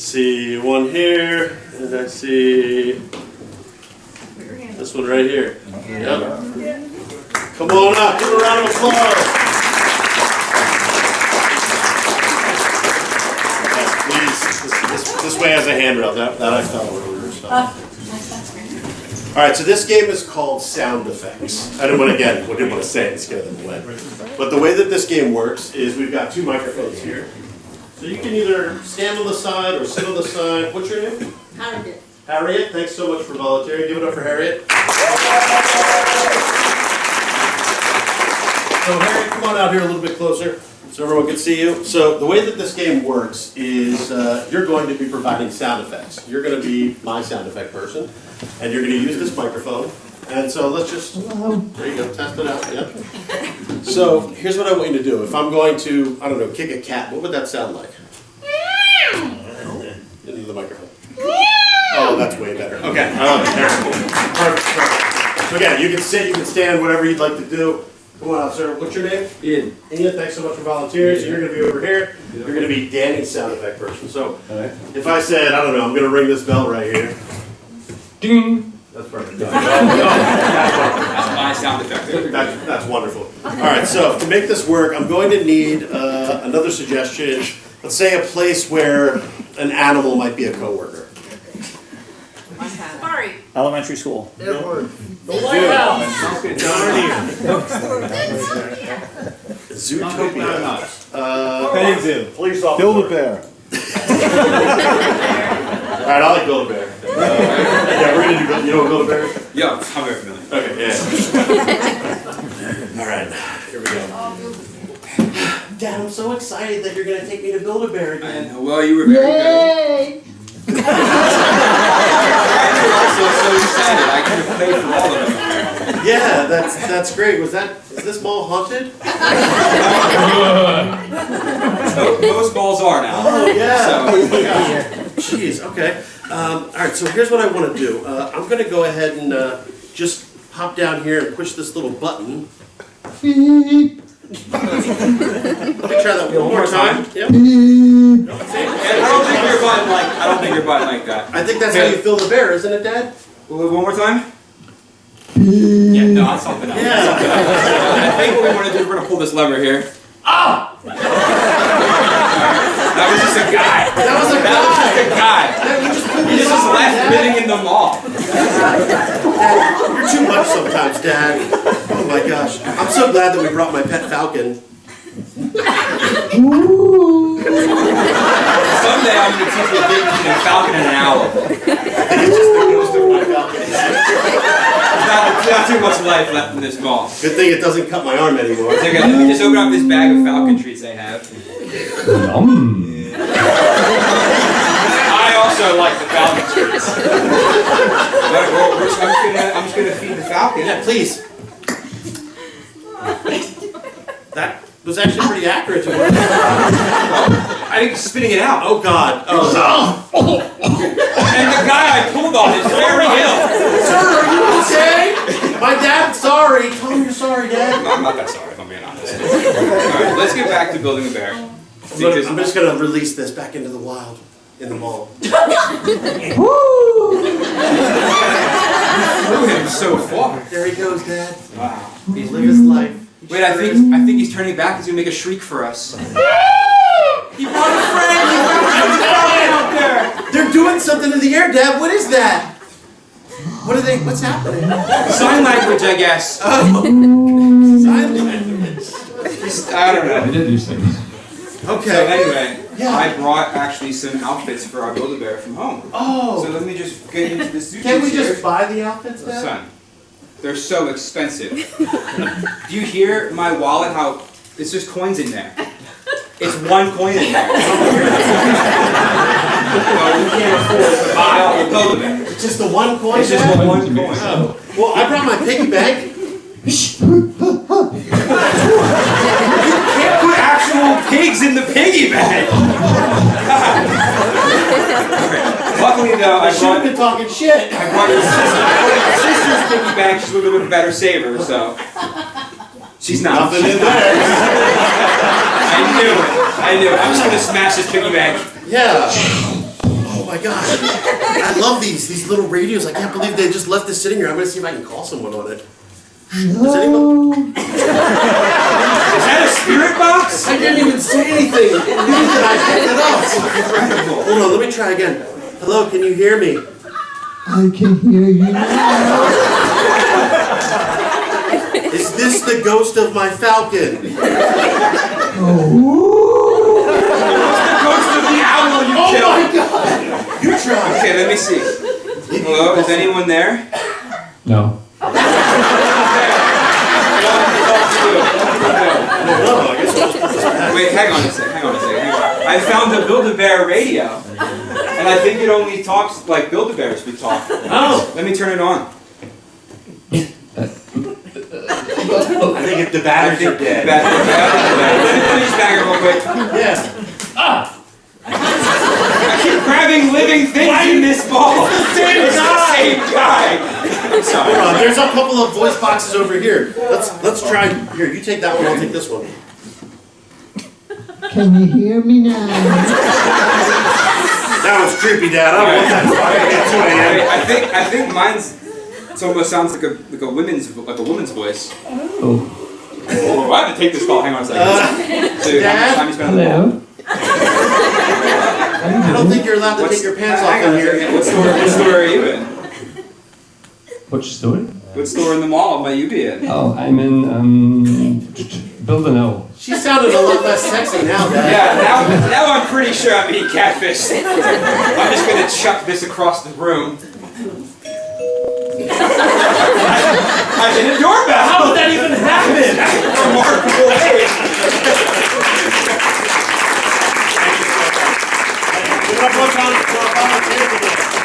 see one here, and I see this one right here. Yep. Come on up, give a round of applause. Please, this way has a handrail. That I fell over. So. All right, so this game is called sound effects. I didn't want to say it and scare them away. But the way that this game works is we've got two microphones here. So you can either stand on the side or sit on the side. What's your name? Harriet. Harriet, thanks so much for volunteering. Give it up for Harriet. So Harriet, come on out here a little bit closer so everyone can see you. So the way that this game works is you're going to be providing sound effects. You're going to be my sound effect person, and you're going to use this microphone. And so let's just, there you go, test it out. Yep. So here's what I want you to do. If I'm going to, I don't know, kick a cat, what would that sound like? Into the microphone. Oh, that's way better. Okay. Perfect. So again, you can sit, you can stand, whatever you'd like to do. Come on out, sir. What's your name? Ian. Ian, thanks so much for volunteering. So you're going to be over here. You're going to be Danny's sound effect person. So if I said, I don't know, I'm going to ring this bell right here. Ding. That's perfect. That's my sound effect. That's wonderful. All right, so to make this work, I'm going to need another suggestion. Let's say a place where an animal might be a coworker. Sorry. Elementary school. The White House. Zootopia. Penguin. Police officer. Build-A-Bear. All right, I like Build-A-Bear. Yeah, we're gonna do. You know what Build-A-Bear is? Yeah, I'm very familiar. Okay, yeah. All right, here we go. Dad, I'm so excited that you're gonna take me to Build-A-Bear again. And well, you were very good. I'm also so excited. I could have played for all of them. Yeah, that's great. Is this mall haunted? Most malls are now. Oh yeah. So, jeez. Okay. All right. So here's what I want to do. I'm going to go ahead and just hop down here and push this little button. Let me try that one more time. Yep. I don't think your button like that. I think that's how you fill the bear, isn't it, Dad? One more time. Yeah, no, that's something else. Yeah. I think what we want to do is we're going to pull this lever here. Ah! That was just a guy. That was a guy. He just was left living in the mall. You're too much sometimes, Dad. Oh my gosh. I'm so glad that we brought my pet falcon. Someday I'm going to teach you a difference between a falcon and an owl. I think it's just the ghost of my falcon. There's not too much life left in this mall. Good thing it doesn't cut my arm anymore. It's okay, let me just open up this bag of falcon treats I have. I also like the falcon treats. I'm just gonna feed the falcon. Yeah, please. That was actually pretty accurate to me. I think he's spitting it out. Oh God. Oh. And the guy I pulled on is very ill. Sir, are you okay? My dad's sorry. Tell him you're sorry, Dad. No, I'm not that sorry, if I'm being honest. Alright, let's get back to building a bear. I'm just gonna release this back into the wild in the mall. Woo! Threw him so far. There he goes, Dad. Wow. He's living his life. Wait, I think he's turning back. He's gonna make a shriek for us. He brought a friend. He brought a friend out there. They're doing something in the air, Dad. What is that? What's happening? Sign language, I guess. Oh. Sign language. I don't know. They did these things. Okay. So anyway, Yeah. I brought actually some outfits for our Build-A-Bear from home. Oh. So let me just get into the suitcase. Can't we just here. buy the outfits, Dad? Son, they're so expensive. Do you hear my wallet? How it's just coins in there. It's one coin in there. So we can't afford to buy all the Build-A-Bear. It's just the one coin, It's just Dad? one coin. Oh. Well, I brought my piggy bank. Can't put actual pigs in the piggy bank. Luckily though, I should have been talking shit. I brought your sister's piggy bank. She's a little bit of a better saver, so she's not. Nothing She's in not. there. I knew it. I'm just gonna smash this piggy bank. Yeah. my gosh. I love these little radios. I can't believe they just left this sitting here. I'm going to see if I can call someone on it. Does anyone? Is that a spirit box? I didn't even say anything. It knew that I picked it up. Incredible. Hold on, let me try again. Hello, can you hear me? I can hear you now. Is this the ghost of my falcon? Oh. Ghost of the owl you Oh killed. my god! You try. Okay, let me see. Hello, is anyone there? No. No, I guess I'll just put this back. Wait, hang on a sec. I found a Build-A-Bear radio, and I think it only talks like Build-A-Bears would talk. Oh! Let me turn it on. I think the batteries are dead. Let me just bang it real quick. Yeah. I keep grabbing living things in this ball. It's the same guy. I'm sorry. Hold on, there's a couple of voice boxes over here. Let's try. Here, you take that one, I'll take this one. Can you hear me now? That was creepy, Dad. I don't want that talking at 2 a.m. I think mine's it almost sounds like a woman's voice. Oh. Oh, I have to take this call. Hang on a second. So, how much time you spend on the ball? Hello. I don't think you're allowed to take your pants off Hang on in a here. second. What store are you in? Which story? What store in the mall might you be in? Oh, I'm in Build an O. She sounded a lot less sexy now, Dad. Yeah, now I'm pretty sure I'm being catfished. I'm just gonna chuck this across the room. I'm in a doorbell. How did that even happen? Remarkable way. Give it up one time for our volunteers again.